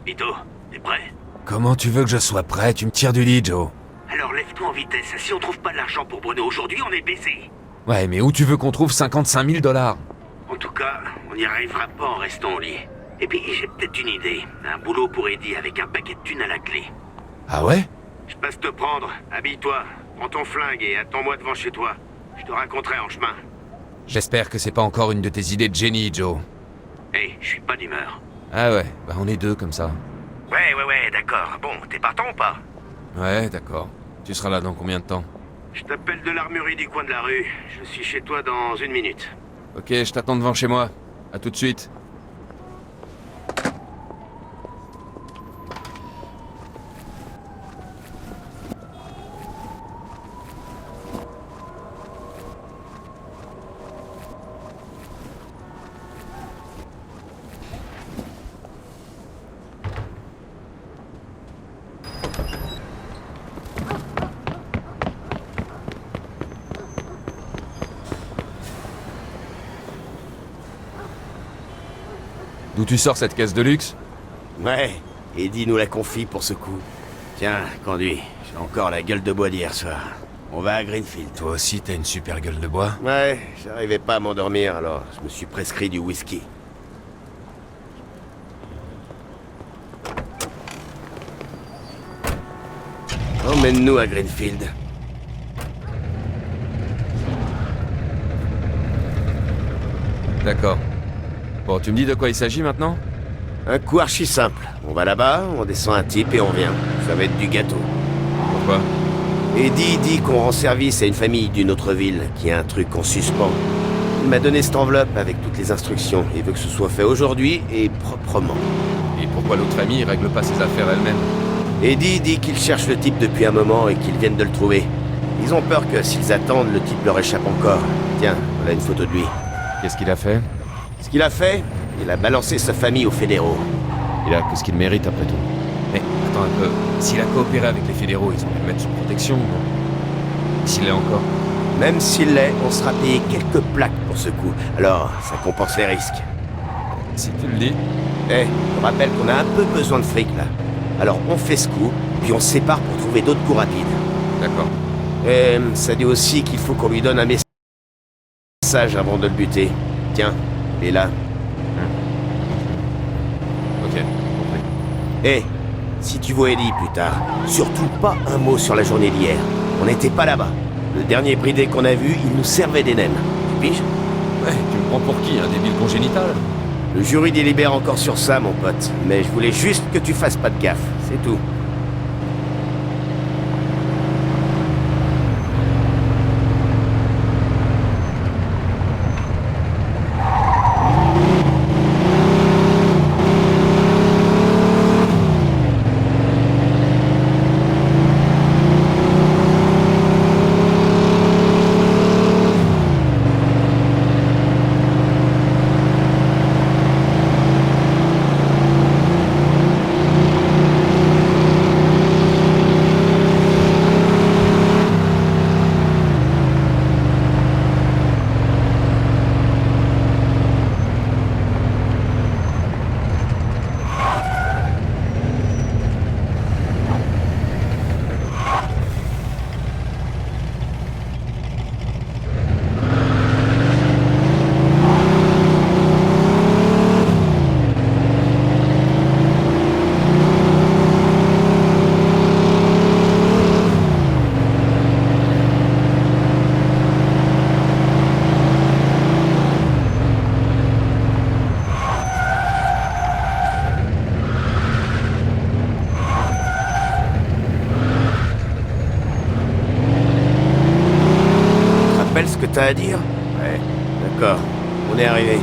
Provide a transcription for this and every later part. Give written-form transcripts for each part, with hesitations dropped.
Ito, t'es prêt? Comment tu veux que je sois prêt? Tu me tires du lit, Joe. Alors lève-toi en vitesse, si on trouve pas de l'argent pour Bruno aujourd'hui, on est baisé. Ouais, mais où tu veux qu'on trouve 55 000 $? En tout cas, on n'y arrivera pas en restant au lit. Et puis j'ai peut-être une idée. Un boulot pour Eddie avec un paquet de thunes à la clé. Ah ouais? Je passe te prendre, habille-toi, prends ton flingue et attends-moi devant chez toi. Je te raconterai en chemin. J'espère que c'est pas encore une de tes idées de génie, Joe. Hey, je suis pas d'humeur. Ah ouais, bah on est deux comme ça. Ouais, d'accord. Bon, t'es partant ou pas? Ouais, d'accord. Tu seras là dans combien de temps? Je t'appelle de l'armurerie du coin de la rue. Je suis chez toi dans 1 minute. Ok, je t'attends devant chez moi. À tout de suite. D'où tu sors cette caisse de luxe? Ouais, Eddie nous la confie pour ce coup. Tiens, conduis. J'ai encore la gueule de bois d'hier soir. On va à Greenfield. Toi aussi, t'as une super gueule de bois. Ouais, j'arrivais pas à m'endormir, alors je me suis prescrit du whisky. Emmène-nous à Greenfield. D'accord. Bon, tu me dis de quoi il s'agit maintenant? Un coup archi simple. On va là-bas, on descend un type et on vient. Ça va être du gâteau. Pourquoi? Eddie dit qu'on rend service à une famille d'une autre ville qui a un truc en suspens. Il m'a donné cette enveloppe avec toutes les instructions. Il veut que ce soit fait aujourd'hui et proprement. Et pourquoi l'autre famille règle pas ses affaires elle-même? Eddie dit qu'il cherche le type depuis un moment et qu'ils viennent de le trouver. Ils ont peur que s'ils attendent, le type leur échappe encore. Tiens, voilà une photo de lui. Qu'est-ce qu'il a fait? Ce qu'il a fait, il a balancé sa famille aux fédéraux. Il a que ce qu'il mérite après tout. Mais attends un peu, s'il a coopéré avec les fédéraux, ils ont dû le mettre sous protection. S'il l'est encore. Même s'il l'est, on sera payé quelques plaques pour ce coup. Alors, ça compense les risques. Si tu le dis. Je rappelle qu'on a un peu besoin de fric là. Alors on fait ce coup, puis on se sépare pour trouver d'autres coups rapides. D'accord. Ça dit aussi qu'il faut qu'on lui donne un message avant de le buter. Tiens, il est là. Ok, compris. Si tu vois Eddie plus tard, surtout pas un mot sur la journée d'hier. On n'était pas là-bas. Le dernier bridé qu'on a vu, il nous servait des nems. Tu piges? Ouais, tu me prends pour qui? Un débile congénital? Le jury délibère encore sur ça, mon pote. Mais je voulais juste que tu fasses pas de gaffe, c'est tout. Ce que t'as à dire? Ouais, d'accord. On est arrivé.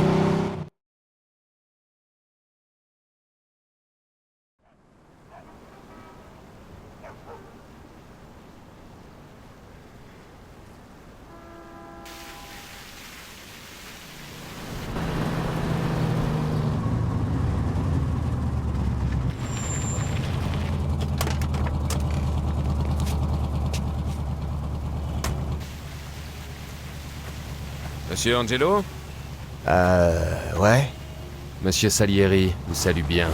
Monsieur Angelo? Ouais. Monsieur Salieri vous salue bien.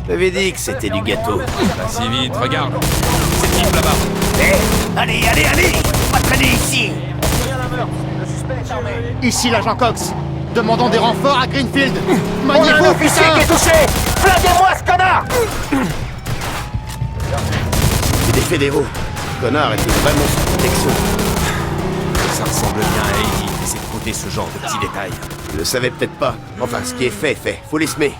J'avais dit que c'était du gâteau. Pas si vite, regarde. C'est type là-bas. Allez, allez, allez! Pas traîner ici! Ici l'agent Cox. Demandons des renforts à Greenfield. On a un Maniez-vous, officier qui est putain! touché! Flinguez-moi ce connard! C'est des fédéraux. Ce connard était vraiment sous protection. Ça ressemble bien à Heidi d'essayer de côté ce genre de petits détails. Je le savais peut-être pas. Enfin, ce qui est fait est fait. Faut les semer.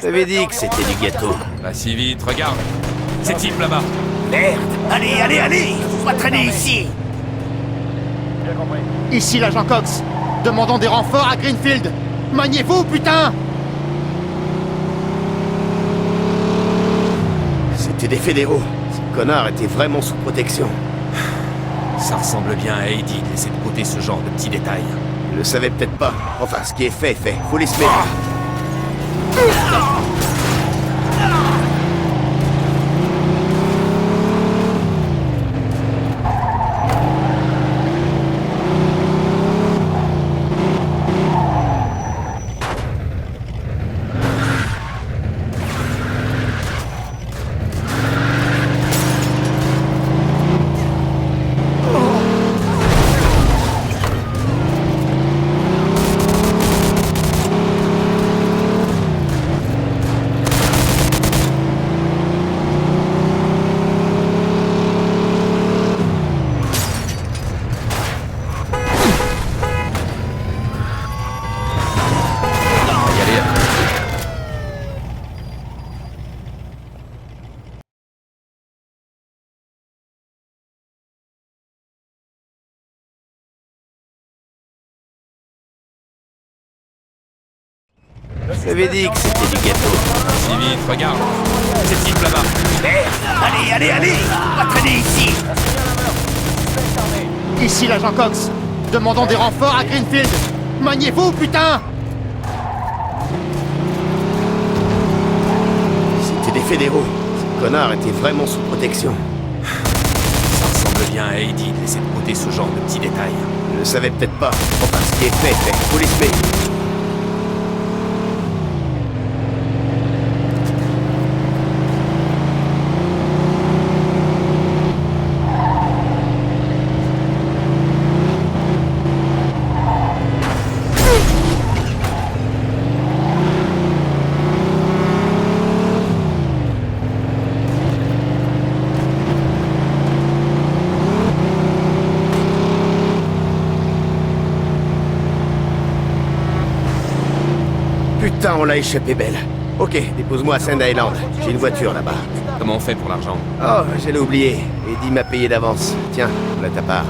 J'avais dit que c'était du gâteau. Pas si vite, regarde. C'est type là-bas. Merde! Allez, allez, allez! Faut pas traîner ici! Ici l'agent Cox. Demandons des renforts à Greenfield. Maniez-vous, putain! C'était des fédéraux. Ce connard était vraiment sous protection. Ça ressemble bien à Heidi d'essayer de côté ce genre de petits détails. Je le savais peut-être pas. Enfin, ce qui est fait est fait. Faut les semer. Y aller. J'avais dit que c'était du gâteau. Pas si vite, regarde. C'est type là-bas. Merde! Allez, allez, allez! Faut pas traîner ici! Ici l'agent Cox. Demandons des renforts à Greenfield. Maniez-vous, putain! C'était des fédéraux. Ce connard était vraiment sous protection. Ça ressemble bien à Heidi d'essayer de côté ce genre de petits détails. Je le savais peut-être pas. Enfin, ce qui est fait est fait. Faut les semer. Putain, on l'a échappé belle. Ok, dépose-moi à Sand Island. J'ai une voiture là-bas. Comment on fait pour l'argent? Oh, j'allais oublier. Eddie m'a payé d'avance. Tiens, voilà ta part.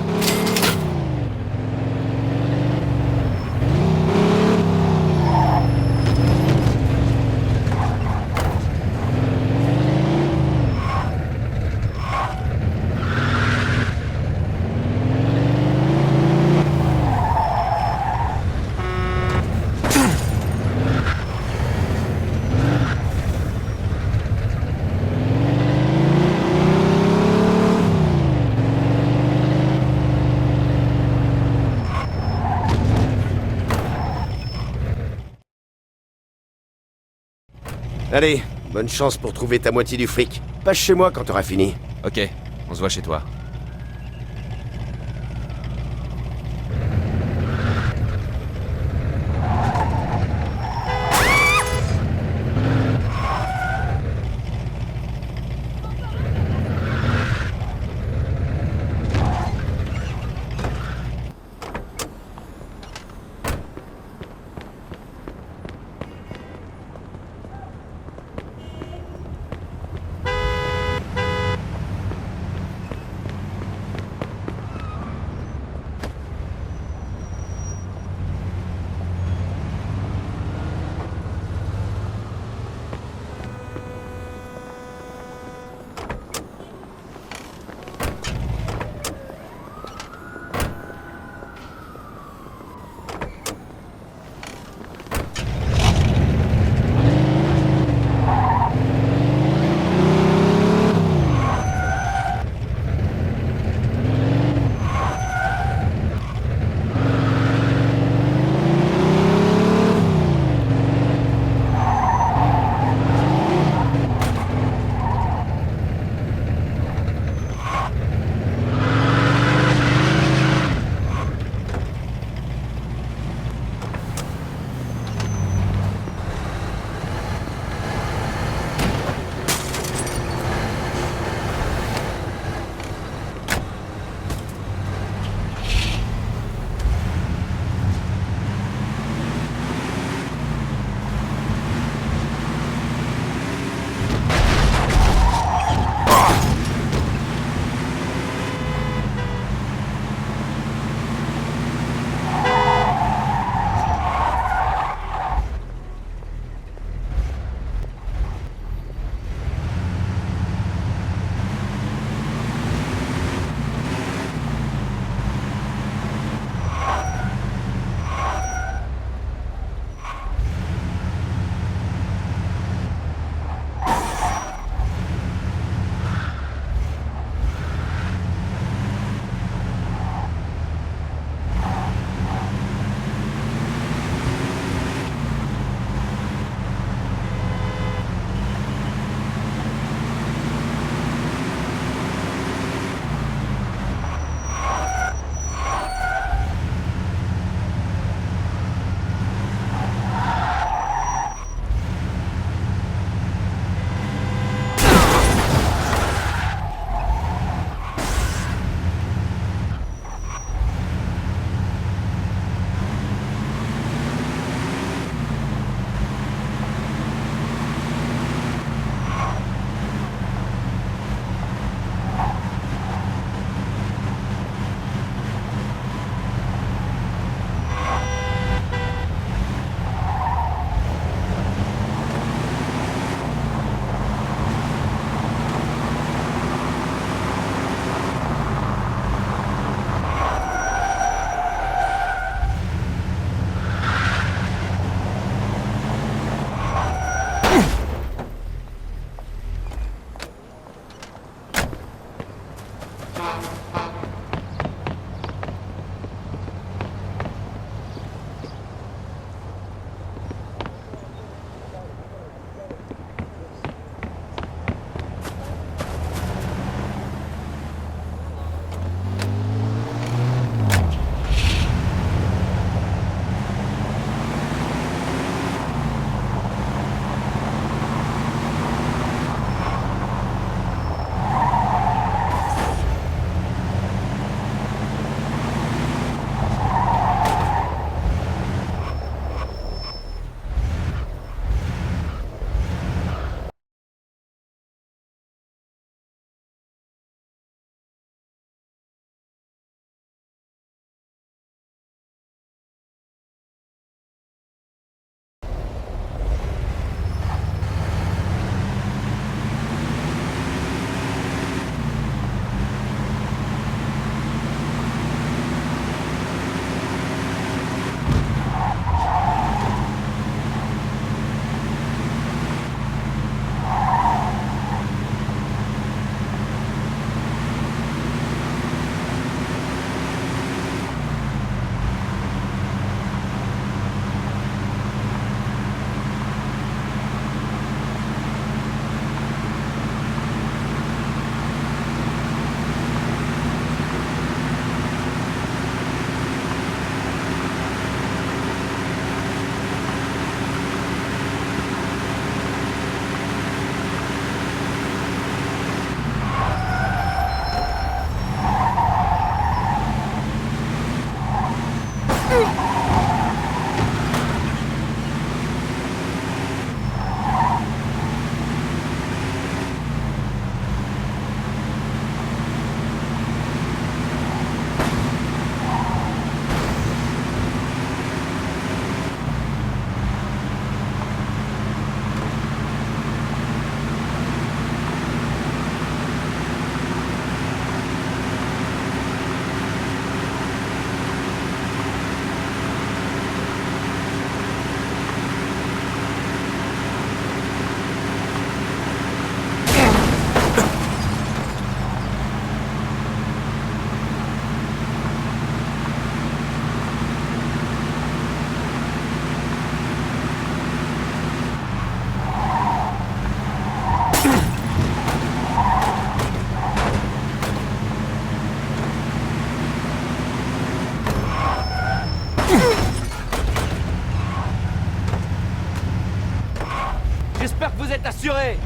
Allez, bonne chance pour trouver ta moitié du fric. Passe chez moi quand t'auras fini. Ok, on se voit chez toi. capturé!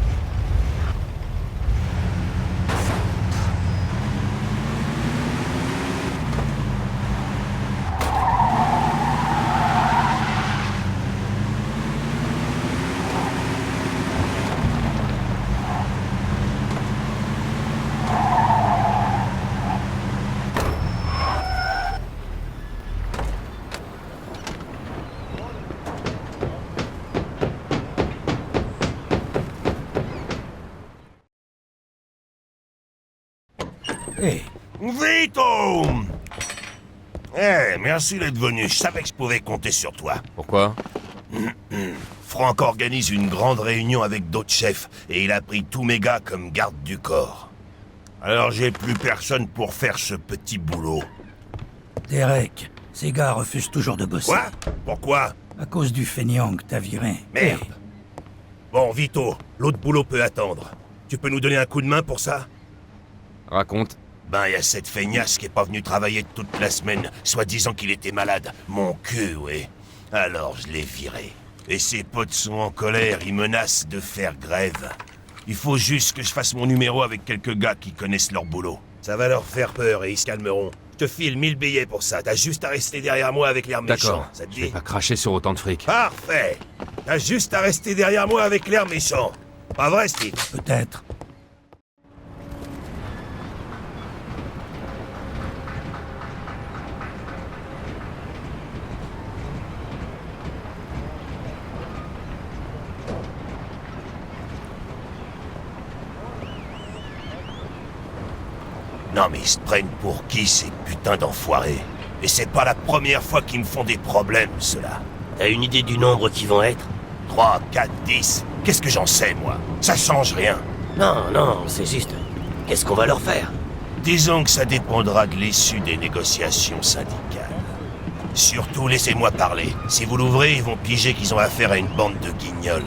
Hé, Vito! Merci d'être venu. Je savais que je pouvais compter sur toi. Pourquoi? Franck organise une grande réunion avec d'autres chefs, et il a pris tous mes gars comme garde du corps. Alors j'ai plus personne pour faire ce petit boulot. Derek, ces gars refusent toujours de bosser. Quoi? Pourquoi? À cause du feignant que t'as viré. Merde. Bon, Vito, l'autre boulot peut attendre. Tu peux nous donner un coup de main pour ça? Raconte. Ben, y a cette feignasse qui est pas venu travailler toute la semaine, soi-disant qu'il était malade. Mon cul, ouais. Alors je l'ai viré. Et ses potes sont en colère, ils menacent de faire grève. Il faut juste que je fasse mon numéro avec quelques gars qui connaissent leur boulot. Ça va leur faire peur et ils se calmeront. Je te file 1000 billets pour ça, t'as juste à rester derrière moi avec l'air méchant. D'accord, Ça te je vais dit? pas cracher sur autant de fric. Parfait. T'as juste à rester derrière moi avec l'air méchant. Pas vrai, Steve? Peut-être. Non mais ils se prennent pour qui ces putains d'enfoirés? Et c'est pas la première fois qu'ils me font des problèmes, ceux-là. T'as une idée du nombre qui vont être? 3, 4, 10. Qu'est-ce que j'en sais, moi? Ça change rien. Non, non, c'est juste... Qu'est-ce qu'on va leur faire? Disons que ça dépendra de l'issue des négociations syndicales. Surtout, laissez-moi parler. Si vous l'ouvrez, ils vont piger qu'ils ont affaire à une bande de guignols.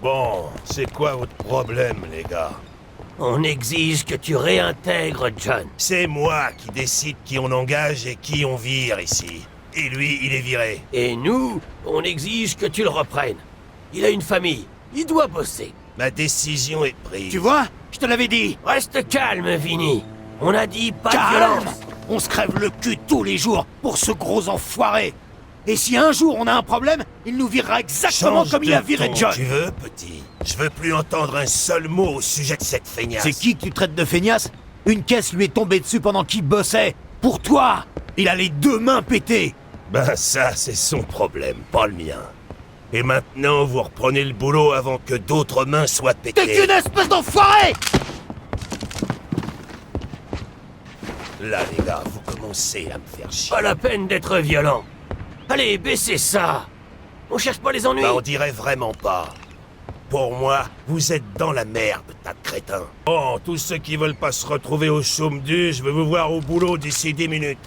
Bon, c'est quoi votre problème, les gars? On exige que tu réintègres John. C'est moi qui décide qui on engage et qui on vire ici. Et lui, il est viré. Et nous, on exige que tu le reprennes. Il a une famille, il doit bosser. Ma décision est prise. Tu vois? Je te l'avais dit. Reste calme, Vinny. On a dit pas de Calme! violence. On se crève le cul tous les jours pour ce gros enfoiré. Et si un jour on a un problème, il nous virera exactement Change comme il de a viré ton, John. Tu veux, petit? Je veux plus entendre un seul mot au sujet de cette feignasse. C'est qui que tu traites de feignasse? Une caisse lui est tombée dessus pendant qu'il bossait. Pour toi! Il a les deux mains pétées. Ben ça, c'est son problème, pas le mien. Et maintenant, vous reprenez le boulot avant que d'autres mains soient pétées. T'es qu'une espèce d'enfoiré! Là, les gars, vous commencez à me faire chier. Pas la peine d'être violent. Allez, baissez ça. On cherche pas les ennuis. Bah, on dirait vraiment pas. Pour moi, vous êtes dans la merde, tas de crétins. Bon, tous ceux qui veulent pas se retrouver au chaume du, je veux vous voir au boulot d'ici 10 minutes.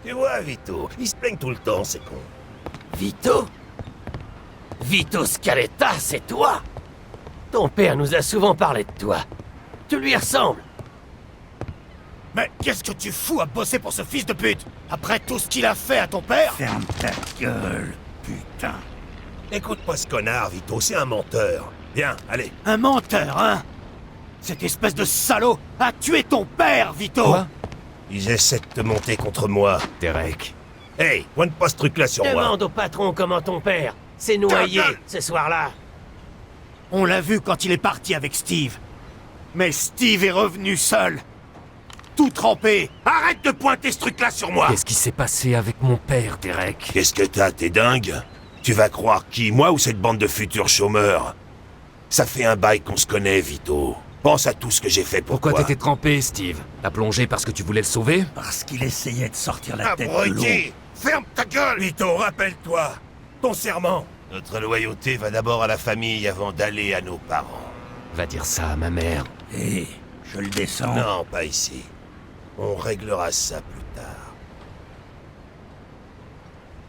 Tu vois, Vito, ils se plaignent tout le temps, c'est con. Vito? Vito Scaletta, c'est toi? Ton père nous a souvent parlé de toi. Tu lui ressembles. Mais qu'est-ce que tu fous à bosser pour ce fils de pute? Après tout ce qu'il a fait à ton père? Ferme ta gueule, putain. Écoute pas ce connard, Vito, c'est un menteur. Bien, allez. Un menteur, hein? Cette espèce de salaud a tué ton père, Vito! Quoi? Ils essaient de te monter contre moi. Derek. Hey, pointe pas ce truc-là sur moi. Demande au patron comment ton père s'est noyé Ta gueule. ce soir-là. On l'a vu quand il est parti avec Steve. Mais Steve est revenu seul. Tout trempé. Arrête de pointer ce truc-là sur moi. Qu'est-ce qui s'est passé avec mon père, Derek? Qu'est-ce que t'as, t'es dingue? Tu vas croire qui, moi ou cette bande de futurs chômeurs? Ça fait un bail qu'on se connaît, Vito. Pense à tout ce que j'ai fait pour Pourquoi toi. t'étais trempé, Steve? T'as plongé parce que tu voulais le sauver? Parce qu'il essayait de sortir la tête de l'eau. Abruti! Ferme ta gueule! Vito, rappelle-toi! Ton serment! Notre loyauté va d'abord à la famille avant d'aller à nos parents. Va dire ça à ma mère. Hé, je le descends. Non, pas ici. On réglera ça plus tard.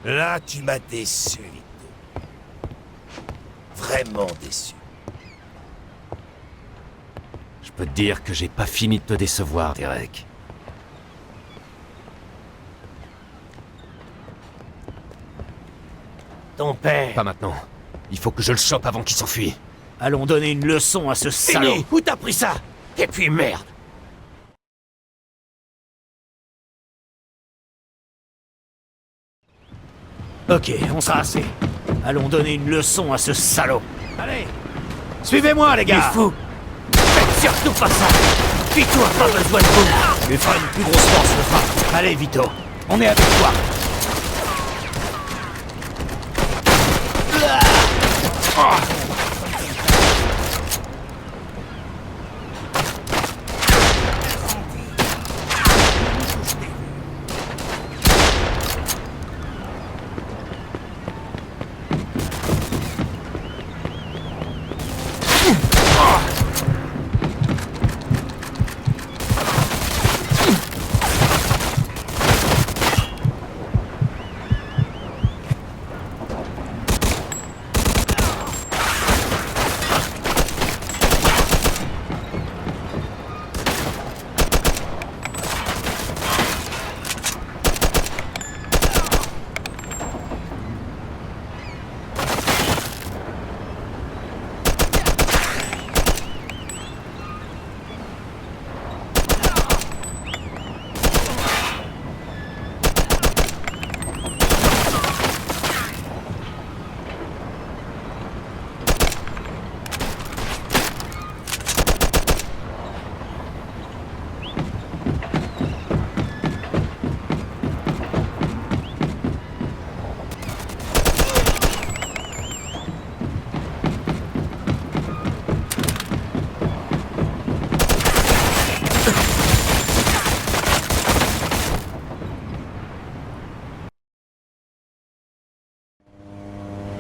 Là, tu m'as déçu, Vito. Vraiment déçu. Je peux te dire que j'ai pas fini de te décevoir, Derek. ton père. Pas maintenant. Il faut que je le chope avant qu'il s'enfuit. Allons donner une leçon à ce salaud. Fini. Où t'as pris ça? Et puis merde. Ok, on sera assez. Allons donner une leçon à ce salaud. Allez, suivez-moi les Il est gars. fou. Faites surtout pas ça. Vito a pas besoin de vous. On lui fera une plus grosse force de frappe. Allez Vito, on est avec toi.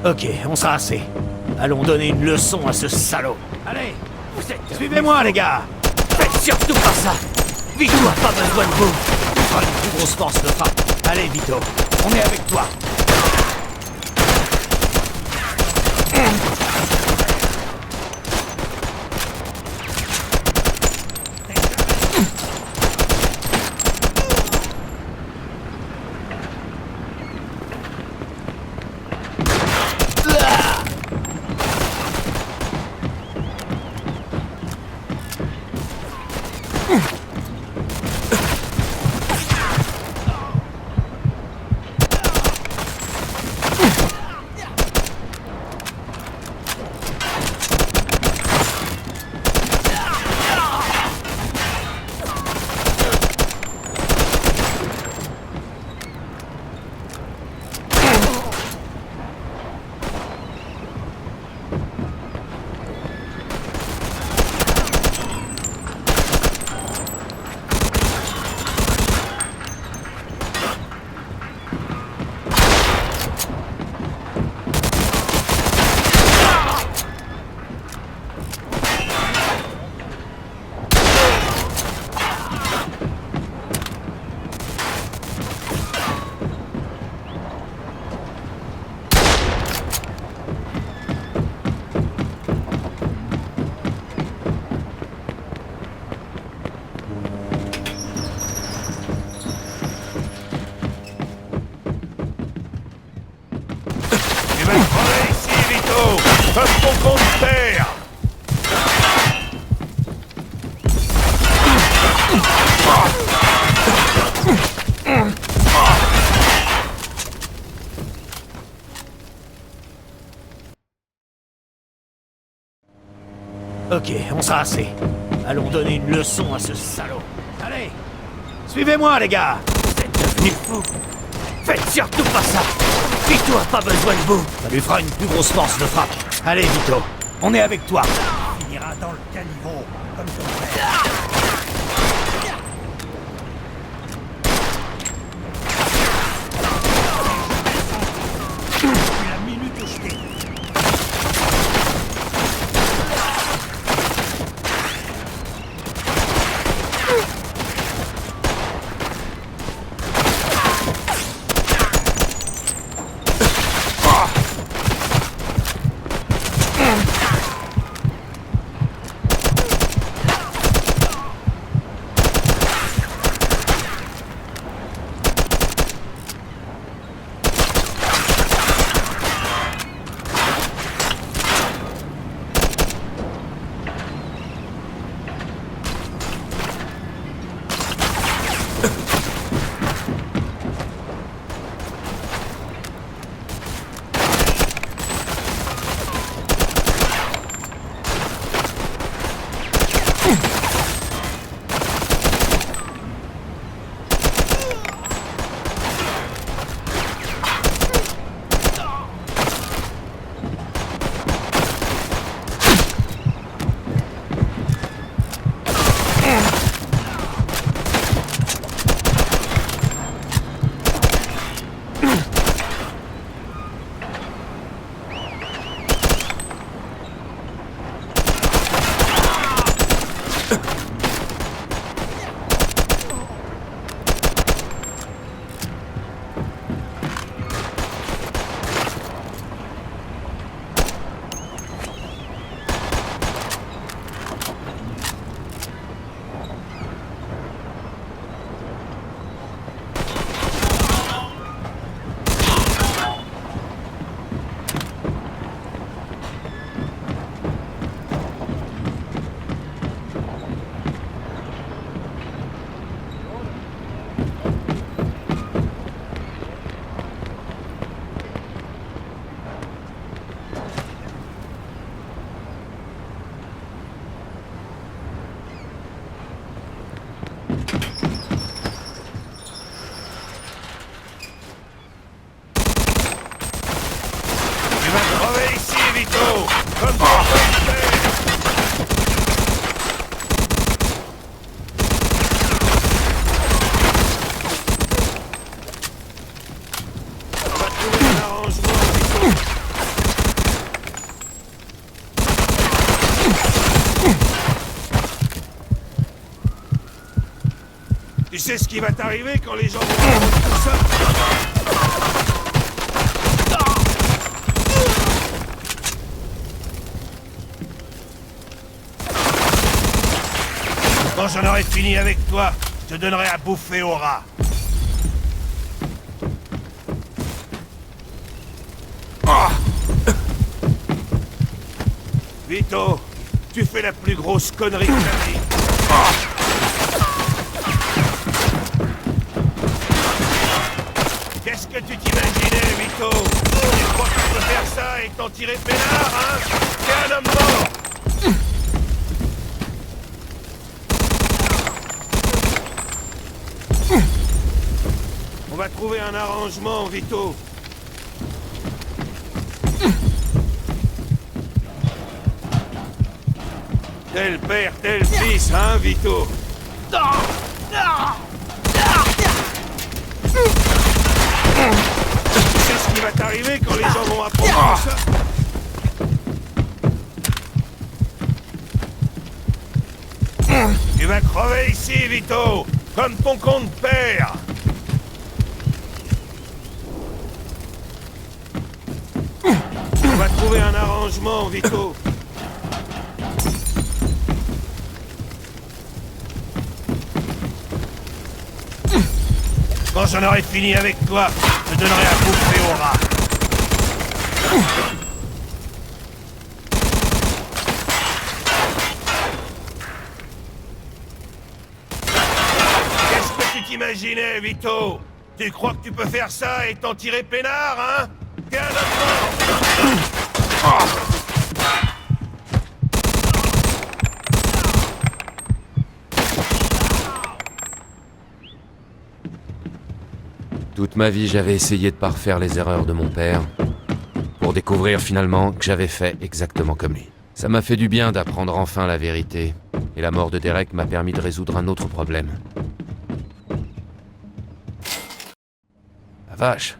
Ok, on sera assez. Allons donner une leçon à ce salaud. Allez, suivez-moi les gars. Faites surtout pas ça. Vito a pas besoin de vous. On fera une plus grosse force de frappe. Allez Vito, on est avec toi. Tu vas te crever ici, Vito. Comme ton compte père. Ok, on sera assez. Allons donner une leçon à ce salaud. Allez, suivez-moi les gars. Vous êtes devenus fous. Faites surtout pas ça. Vito a pas besoin de vous. Ça lui fera une plus grosse force de frappe. Allez Vito, on est avec toi. Il finira dans le caniveau, comme ton père. La minute où je t'ai... Comme ton père. On va trouver un arrangement, Vito. Tu sais ce qui va t'arriver quand les gens vont entendre tout ça? Quand j'en aurai fini avec toi, je te donnerai à bouffer au rat. Vito, tu fais la plus grosse connerie de ta vie. Qu'est-ce que tu t'imaginais, Vito? Tu crois que tu peux faire ça et t'en tirer peinard, hein? T'es un homme mort! On va trouver un arrangement, Vito. Tel père, tel fils, hein, Vito? Tu sais ce qui va t'arriver quand les gens vont apprendre tout ça? Tu vas crever ici, Vito, comme ton compte père. On va trouver un arrangement, Vito. Quand j'en aurai fini avec toi, je te donnerai à bouffer au rat. Qu'est-ce que tu t'imaginais, Vito? Tu crois que tu peux faire ça et t'en tirer peinard, hein? T'es un homme mort! Toute ma vie, j'avais essayé de parfaire les erreurs de mon père, pour découvrir finalement que j'avais fait exactement comme lui. Ça m'a fait du bien d'apprendre enfin la vérité, et la mort de Derek m'a permis de résoudre un autre problème. La vache!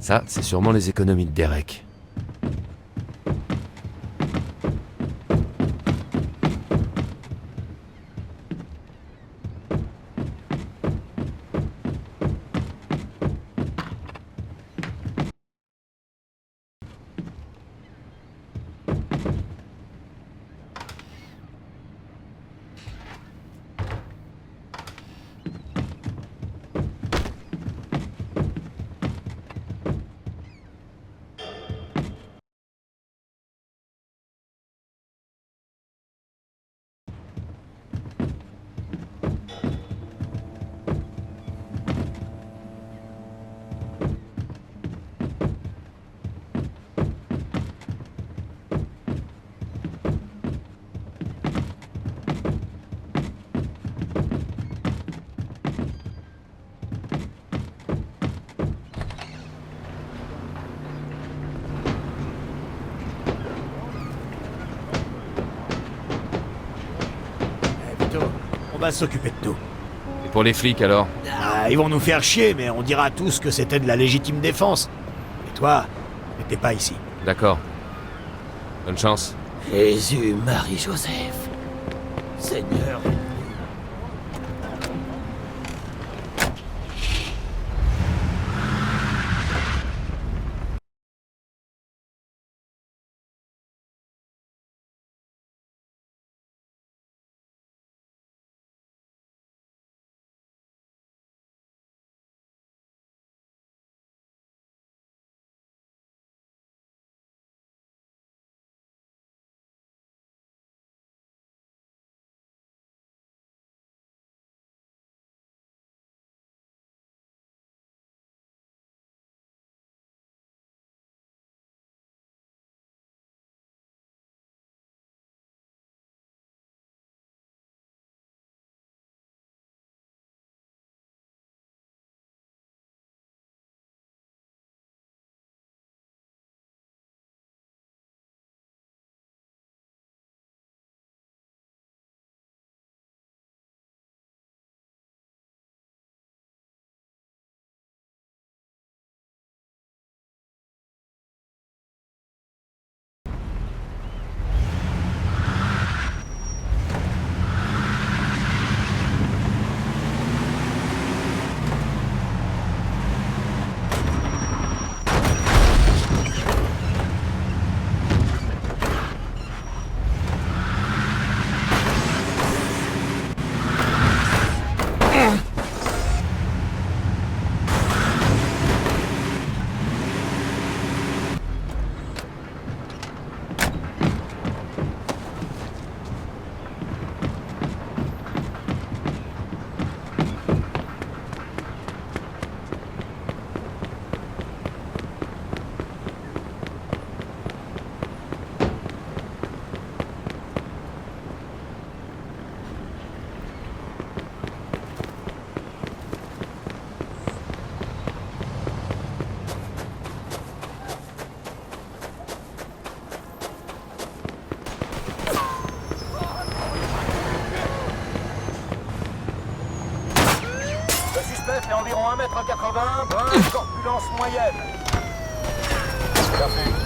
Ça, c'est sûrement les économies de Derek. Vito, on va s'occuper de tout. Et pour les flics alors? Ah, ils vont nous faire chier, mais on dira à tous que c'était de la légitime défense. Et toi, t'étais pas ici. D'accord. Bonne chance. Jésus, Marie-Joseph. Seigneur. environ 1m80, brun, corpulence moyenne. Parfait.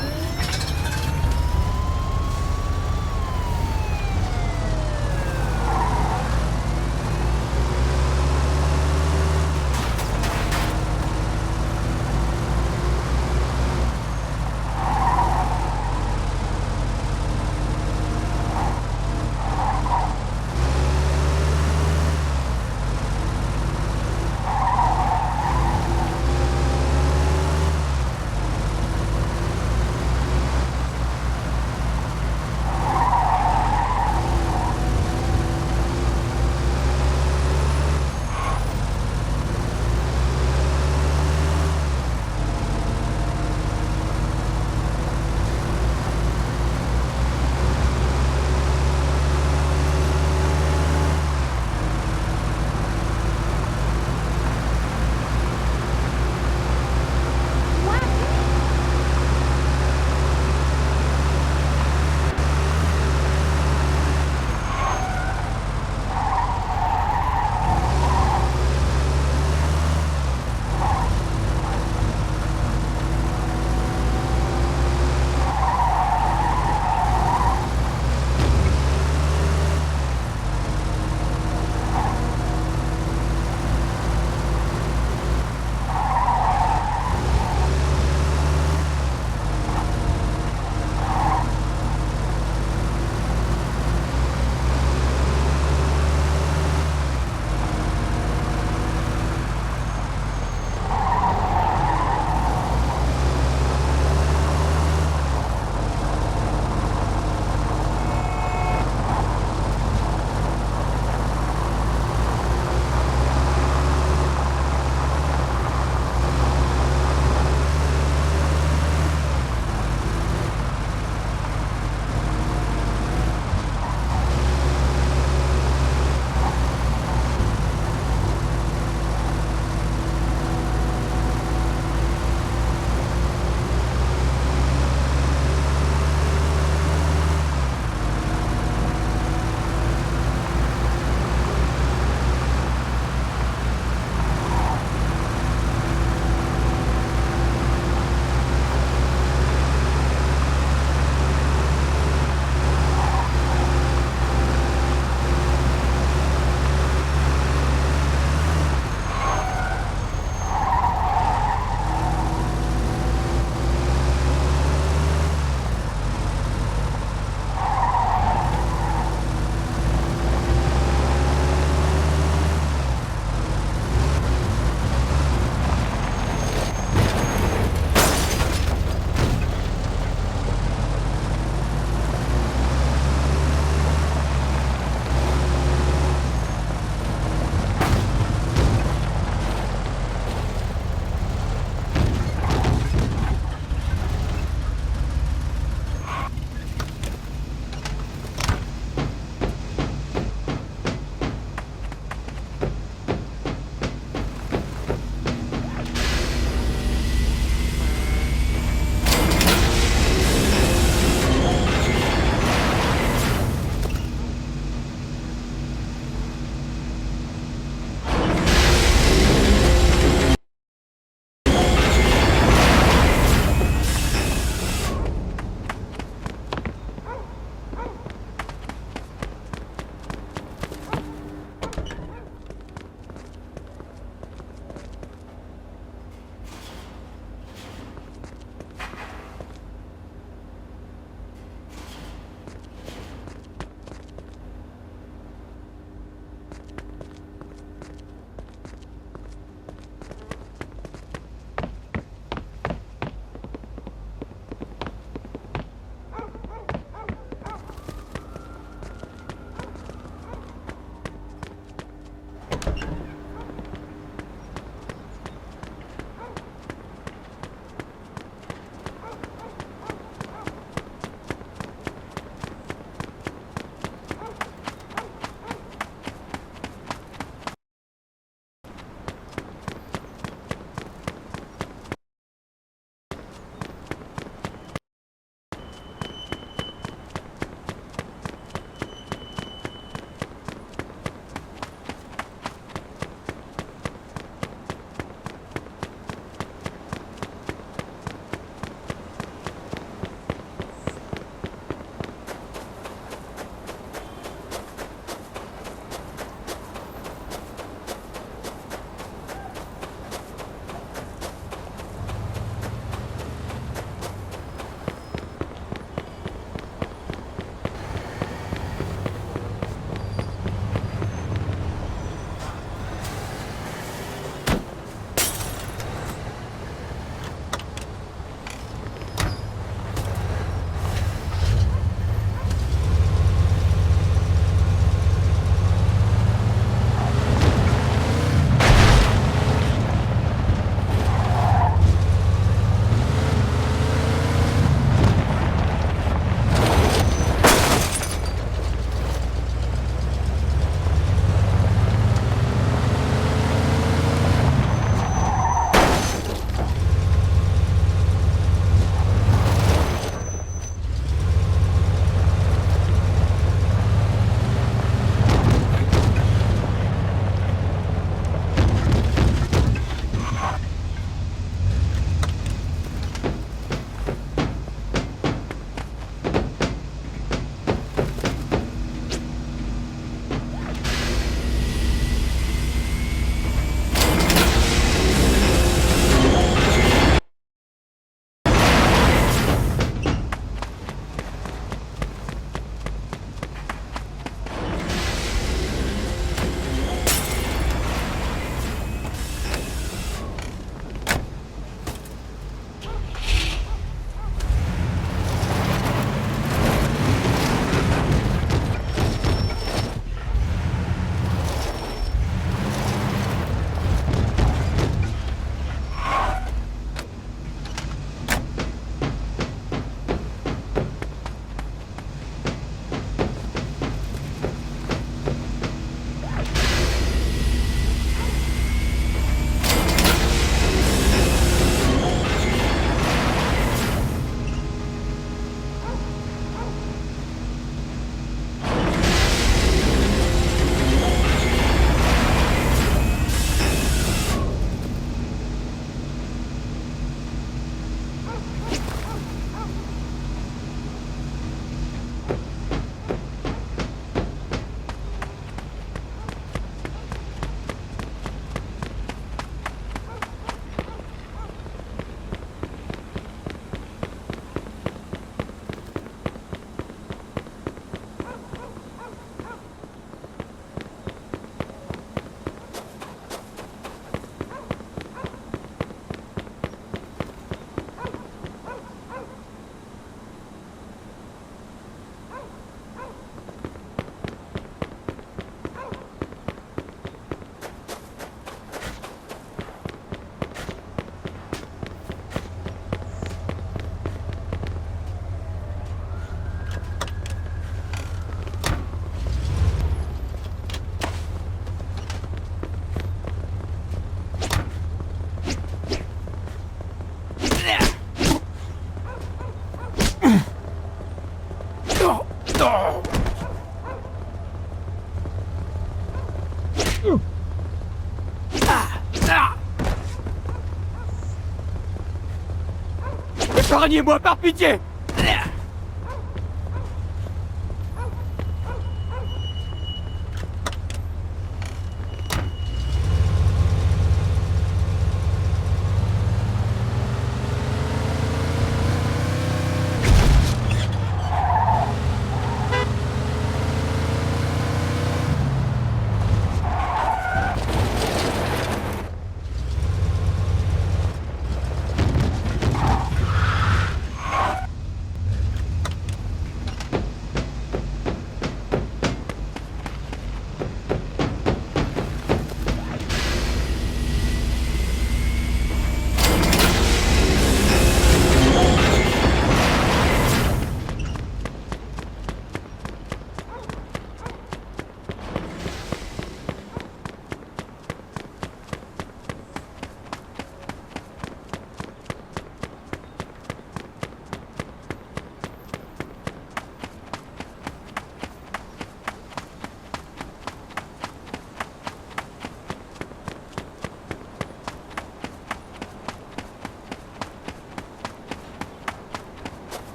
Épargnez-moi par pitié!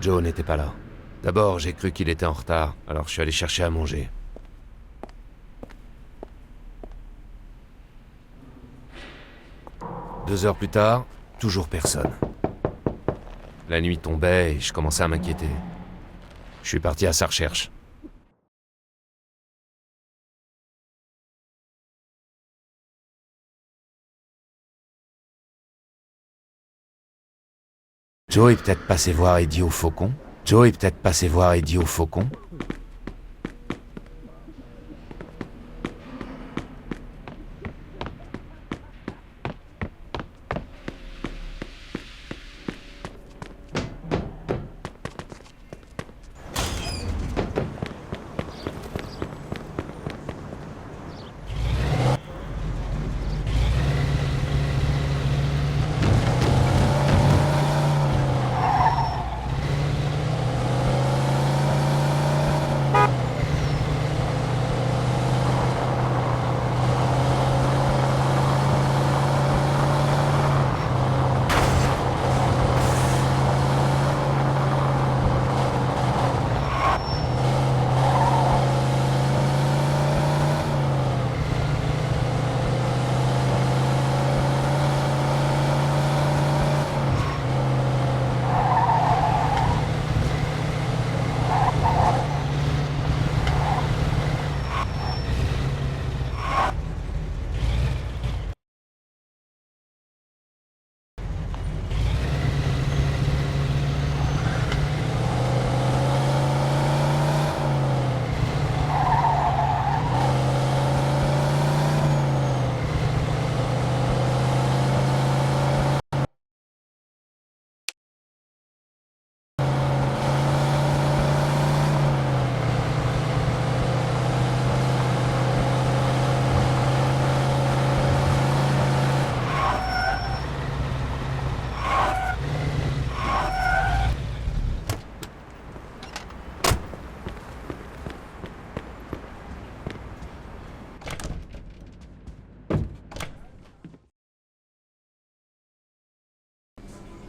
Joe n'était pas là. D'abord, j'ai cru qu'il était en retard, alors je suis allé chercher à manger. Deux heures plus tard, toujours personne. La nuit tombait et je commençais à m'inquiéter. Je suis parti à sa recherche. Joe est peut-être passé voir Eddie au Faucon. Joe est peut-être passé voir Eddie au Faucon.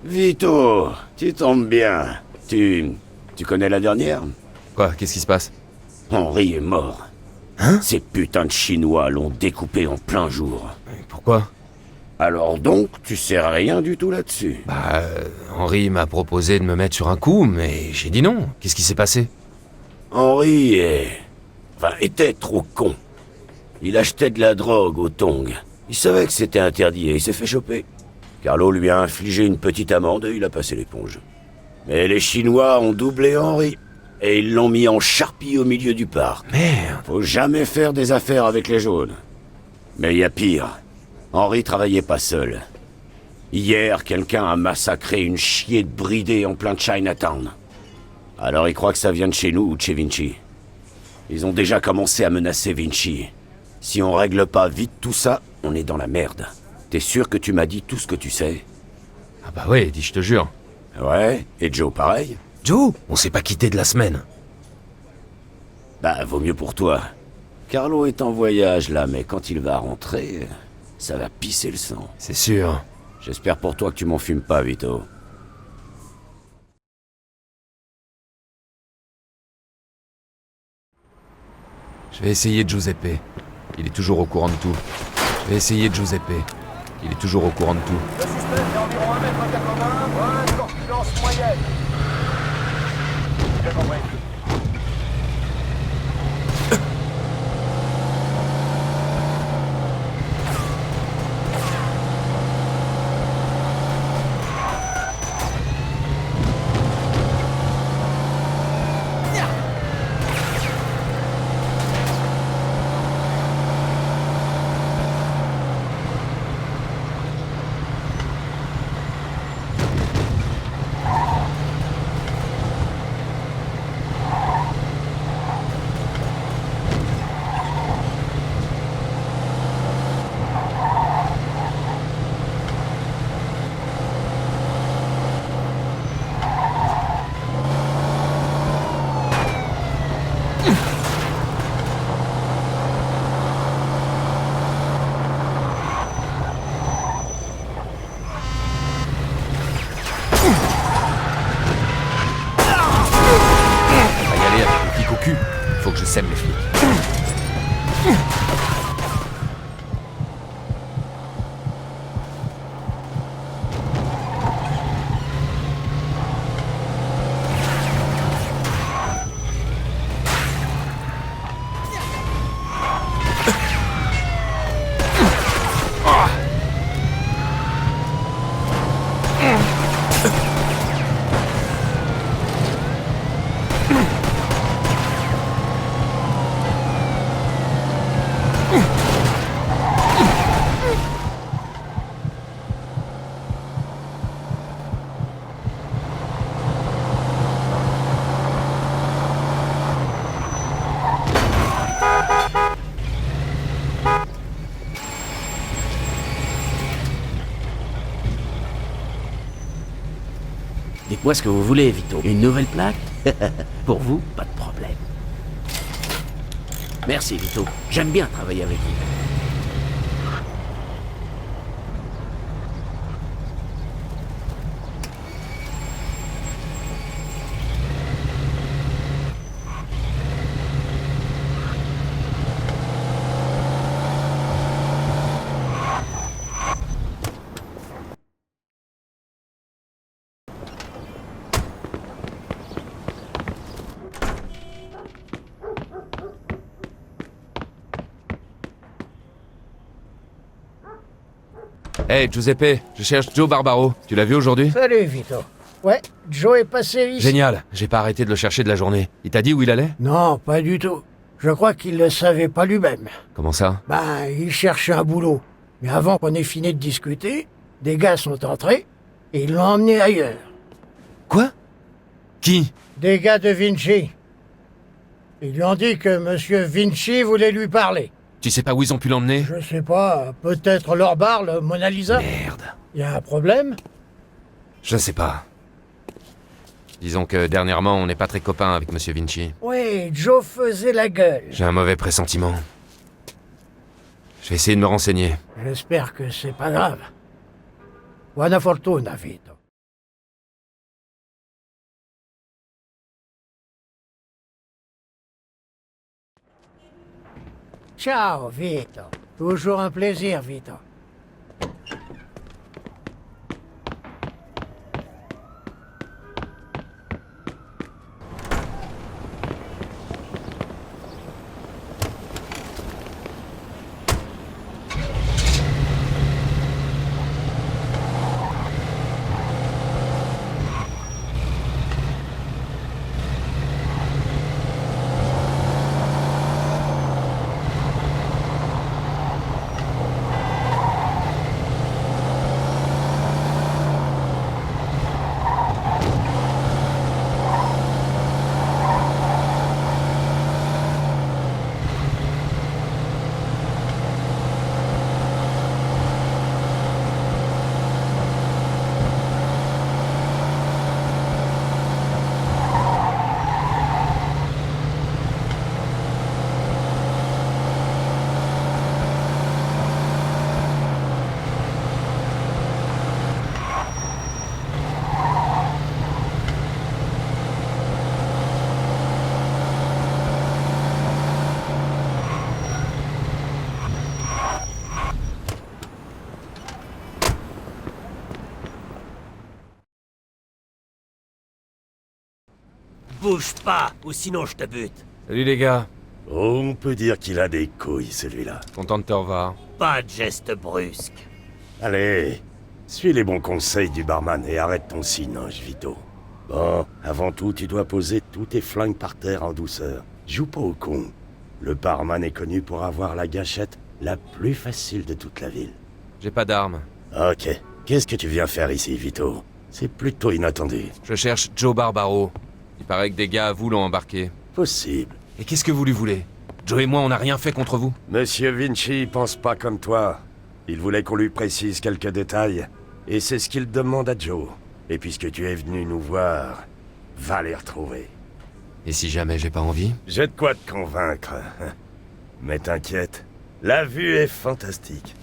Vito, tu tombes bien. Tu connais la dernière? Quoi? Qu'est-ce qui se passe? Henri est mort. Hein? Ces putains de Chinois l'ont découpé en plein jour. Pourquoi? Alors donc, tu sais rien du tout là-dessus? Henri m'a proposé de me mettre sur un coup, mais j'ai dit non. Qu'est-ce qui s'est passé? Henri était trop con. Il achetait de la drogue au Tong. Il savait que c'était interdit et il s'est fait choper. Carlo lui a infligé une petite amende et il a passé l'éponge. Mais les Chinois ont doublé Henri. Et ils l'ont mis en charpie au milieu du parc. Merde. Faut jamais faire des affaires avec les jaunes. Mais il y a pire. Henri travaillait pas seul. Hier, quelqu'un a massacré une chier de bridée en plein Chinatown. Alors ils croient que ça vient de chez nous ou de chez Vinci. Ils ont déjà commencé à menacer Vinci. Si on règle pas vite tout ça, on est dans la merde. T'es sûr que tu m'as dit tout ce que tu sais? Ah bah ouais, dis je te jure. Ouais, et Joe pareil? Joe, on s'est pas quitté de la semaine. Bah, vaut mieux pour toi. Carlo est en voyage là, mais quand il va rentrer, ça va pisser le sang. C'est sûr. J'espère pour toi que tu m'en fumes pas, Vito. Je vais essayer de Giuseppe. Il est toujours au courant de tout. Je vais essayer de Giuseppe. Il est toujours au courant de tout. Le suspect fait environ 1m80, bonne corpulence moyenne. J'ai compris. Faut que je sème les flics. Dites-moi ce que vous voulez, Vito. Une nouvelle plaque? Pour vous, pas de problème. Merci, Vito. J'aime bien travailler avec vous. Hey Giuseppe, je cherche Joe Barbaro. Tu l'as vu aujourd'hui? Salut, Vito. Ouais, Joe est passé ici. Génial, j'ai pas arrêté de le chercher de la journée. Il t'a dit où il allait? Non, pas du tout. Je crois qu'il le savait pas lui-même. Comment ça? Ben, il cherchait un boulot. Mais avant qu'on ait fini de discuter, des gars sont entrés et ils l'ont emmené ailleurs. Quoi? Qui? Des gars de Vinci. Ils lui ont dit que Monsieur Vinci voulait lui parler. Tu sais pas où ils ont pu l'emmener? Je sais pas, peut-être leur bar, le Mona Lisa. Merde. Y a un problème? Je sais pas. Disons que dernièrement, on n'est pas très copains avec Monsieur Vinci. Oui, Joe faisait la gueule. J'ai un mauvais pressentiment. Je vais essayer de me renseigner. J'espère que c'est pas grave. Buona fortuna, Vito. Ciao, Vito. Toujours un plaisir, Vito. Bouge pas, ou sinon je te bute. Salut les gars, Oh, on peut dire qu'il a des couilles, celui-là. content de te revoir. Pas de geste brusque. Allez, suis les bons conseils du barman et arrête ton cinoche, Vito. Bon, avant tout, tu dois poser tous tes flingues par terre en douceur. Joue pas au con. Le barman est connu pour avoir la gâchette la plus facile de toute la ville. J'ai pas d'armes. Ok, qu'est-ce que tu viens faire ici, Vito? C'est plutôt inattendu. Je cherche Joe Barbaro. Il paraît que des gars à vous l'ont embarqué. Possible. Et qu'est-ce que vous lui voulez? Joe et moi, on n'a rien fait contre vous. Monsieur Vinci pense pas comme toi. Il voulait qu'on lui précise quelques détails, et c'est ce qu'il demande à Joe. Et puisque tu es venu nous voir, va les retrouver. Et si jamais j'ai pas envie? J'ai de quoi te convaincre. Mais t'inquiète, la vue est fantastique.